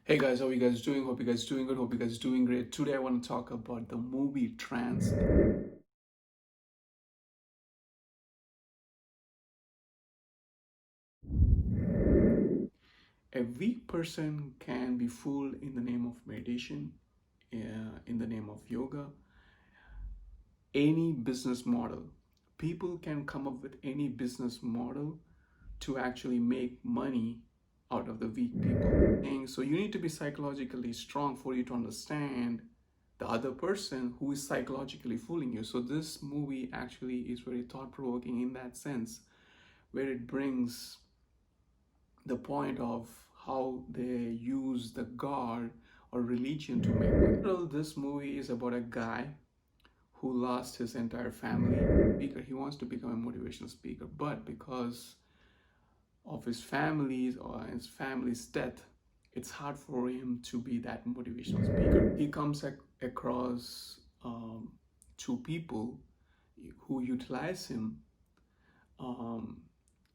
Hey guys, how you guys doing? Hope you guys doing good. Hope you guys doing great. Today I want to talk about the movie Trance. A weak person can be fooled in the name of meditation, in the name of yoga, any business model. People can come up with any business model to actually make money out of the weak people. And so you need to be psychologically strong for you to understand the other person who is psychologically fooling you. So this movie actually is very thought-provoking in that sense, where it brings the point of how they use the God or religion to make money. Well, this movie is about a guy who lost his entire family. He wants to become a motivational speaker, but because of his family's or his family's death, it's hard for him to be that motivational speaker. He comes across two people who utilize him um,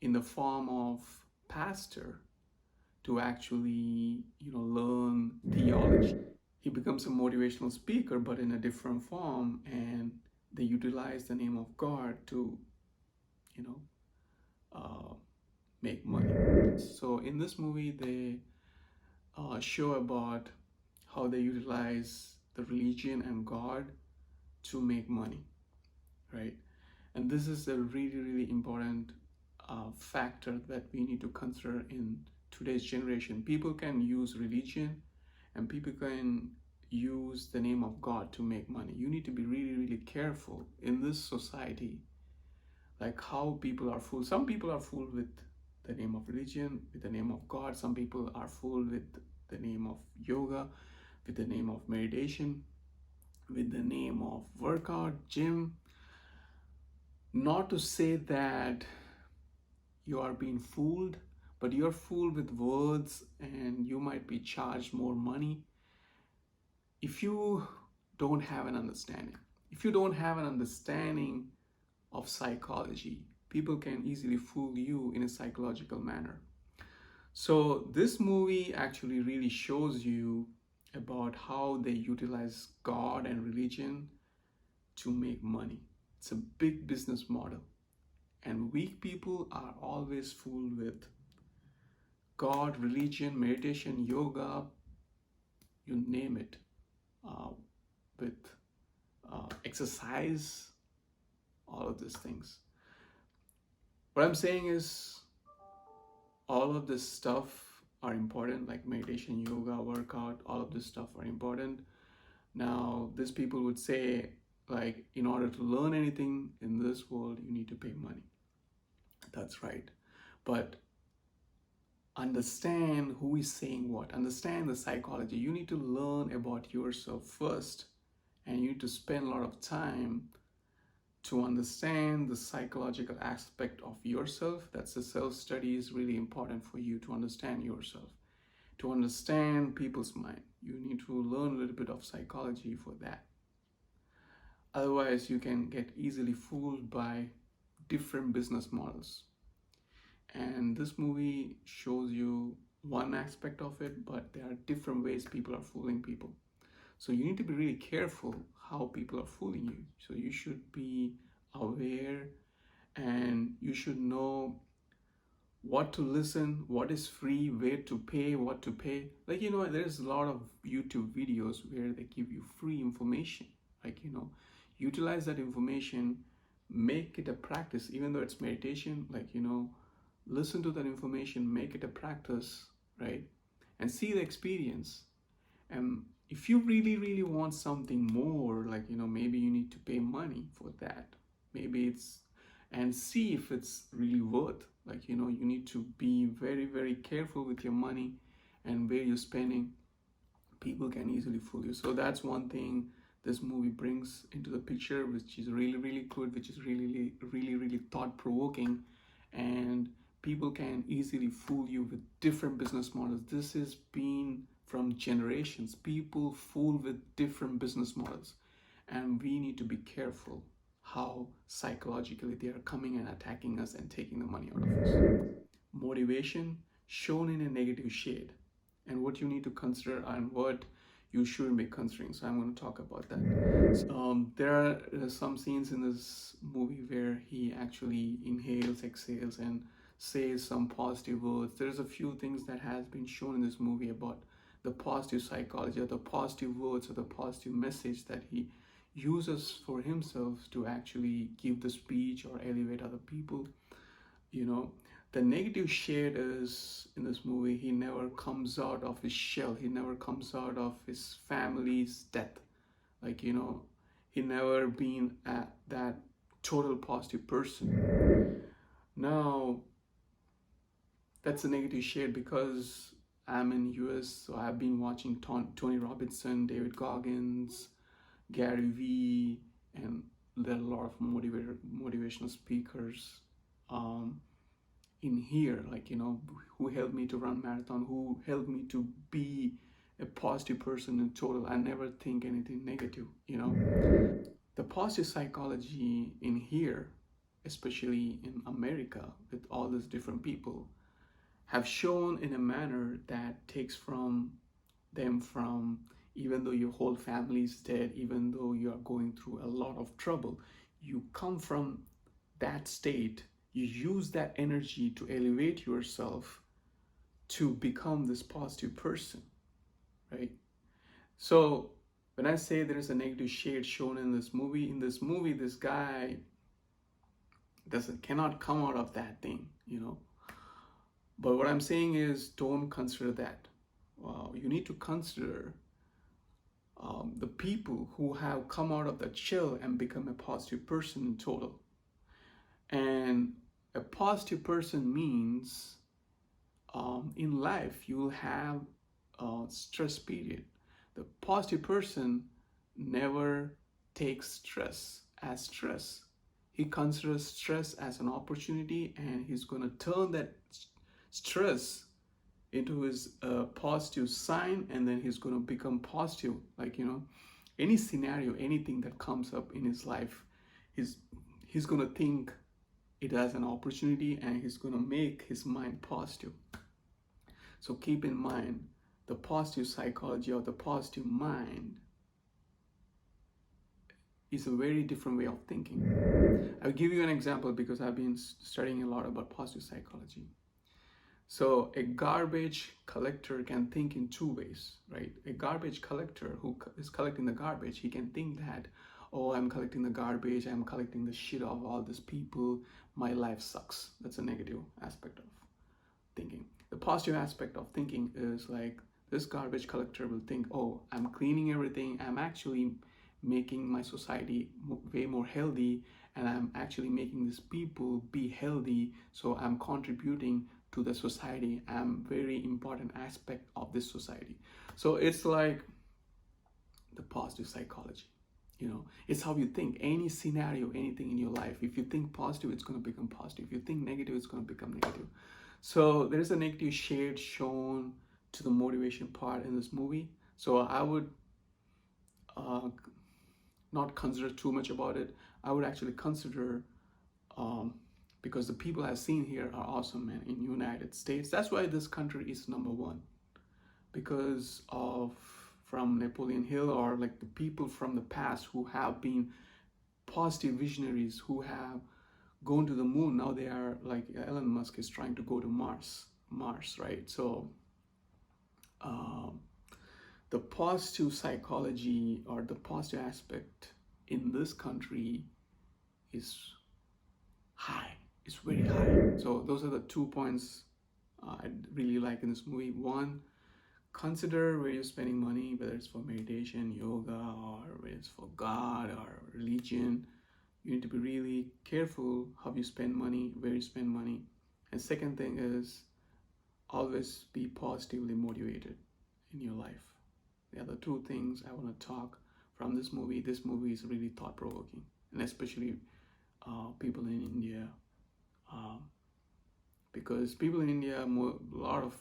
in the form of pastor to actually, learn theology. He becomes a motivational speaker, but in a different form, and they utilize the name of God to, you know, uh, make money. So in this movie, they show about how they utilize the religion and God to make money, right? And this is a really, really important factor that we need to consider in today's generation. People can use religion and people can use the name of God to make money. You need to be really, really careful in this society, like how people are fooled. Some people are fooled with the name of religion, with the name of God. Some people are fooled with the name of yoga, with the name of meditation, with the name of workout, gym. Not to say that you are being fooled, but you're fooled with words and you might be charged more money if you don't have an understanding. If you don't have an understanding of psychology, people can easily fool you in a psychological manner. So this movie actually really shows you about how they utilize God and religion to make money. It's a big business model. And weak people are always fooled with God, religion, meditation, yoga, you name it, uh, with exercise, all of these things. What I'm saying is, all of this stuff are important, like meditation, yoga, workout, all of this stuff are important. Now, these people would say, like, in order to learn anything in this world, you need to pay money. That's right. But understand who is saying what, understand the psychology. You need to learn about yourself first, and you need to spend a lot of time to understand the psychological aspect of yourself. That's the self-study is really important for you to understand yourself, to understand people's mind. You need to learn a little bit of psychology for that. Otherwise, you can get easily fooled by different business models. And this movie shows you one aspect of it, but there are different ways people are fooling people. So you need to be really careful how people are fooling you. So you should be aware and you should know what to listen, what is free, where to pay, what to pay. Like, there's a lot of YouTube videos where they give you free information. Like, utilize that information, make it a practice, even though it's meditation, like, listen to that information, make it a practice, right? And see the experience. And if you really, really want something more, like, maybe you need to pay money for that. Maybe it's, and see if it's really worth, like, you need to be very, very careful with your money and where you're spending. People can easily fool you. So that's one thing this movie brings into the picture, which is really, really good, which is really, really, really thought-provoking. And people can easily fool you with different business models. This has been from generations. People fool with different business models. And we need to be careful how psychologically they are coming and attacking us and taking the money out of us. Motivation shown in a negative shade. and what you need to consider and what you shouldn't be considering. So I'm going to talk about that. There are some scenes in this movie where he actually inhales, exhales, and says some positive words. There's a few things that has been shown in this movie about the positive psychology, or the positive words, or the positive message that he uses for himself to actually give the speech or elevate other people. You know, the negative shade is in this movie, he never comes out of his shell, he never comes out of his family's death. Like, you know, he never been that total positive person. Now, that's a negative shade because I'm in US, so I've been watching Tony Robinson, David Goggins, Gary Vee, and there are a lot of motivational speakers in here, like, you know, who helped me to run marathon, who helped me to be a positive person in total. I never think anything negative, you know. The positive psychology in here, especially in America, with all these different people, have shown in a manner that takes from them from, even though your whole family is dead, even though you are going through a lot of trouble, you come from that state, you use that energy to elevate yourself to become this positive person, right? So when I say there is a negative shade shown in this movie, this guy cannot come out of that thing, you know. But what I'm saying is, don't consider that. You need to consider the people who have come out of that shell and become a positive person in total. And a positive person means in life you will have a stress period. The positive person never takes stress as stress. He considers stress as an opportunity, and he's going to turn that stress into his positive sign, and then he's going to become positive. Like, you know, any scenario, anything that comes up in his life, he's going to think it as an opportunity, and he's going to make his mind positive. So keep in mind, the positive psychology or the positive mind is a very different way of thinking. I'll give you an example because I've been studying a lot about positive psychology. So a garbage collector can think in two ways, right? A garbage collector who is collecting the garbage, he can think that, oh, I'm collecting the garbage, I'm collecting the shit of all these people, my life sucks. That's a negative aspect of thinking. The positive aspect of thinking is like, this garbage collector will think, oh, I'm cleaning everything, I'm actually making my society way more healthy, and I'm actually making these people be healthy, so I'm contributing to the society. I'm very important aspect of this society. So it's like the positive psychology. You know, it's how you think. Any scenario, anything in your life, if you think positive, it's going to become positive. If you think negative, it's going to become negative. So there's a negative shade shown to the motivation part in this movie. So I would not consider too much about it. I would actually consider, because the people I've seen here are awesome, man, in United States. That's why this country is number one, because of from Napoleon Hill, or like the people from the past who have been positive visionaries, who have gone to the moon. Now they are like Elon Musk is trying to go to Mars, right? So the positive psychology or the positive aspect in this country is high. It's very high. So those are the 2 points I really like in this movie. One, consider where you're spending money, whether it's for meditation, yoga, or whether it's for God or religion. You need to be really careful how you spend money, where you spend money. And second thing is, always be positively motivated in your life. The other two things I want to talk from this movie. This movie is really thought-provoking, and especially people in India, because people in India, a lot of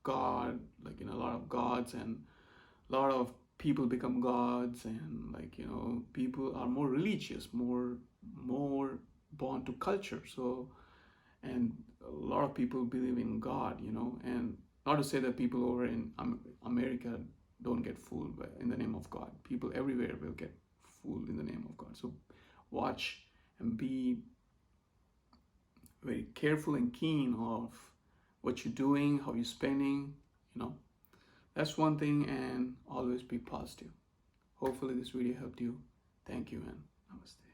God, like, you know, a lot of gods, and a lot of people become gods, and like, you know, people are more religious, more born to culture. So, and a lot of people believe in God, you know, and Not to say that people over in America don't get fooled in the name of God. People everywhere will get fooled in the name of God. So watch and be very careful and keen of what you're doing, how you're spending, you know. That's one thing, and always be positive. Hopefully this video helped you. Thank you and namaste.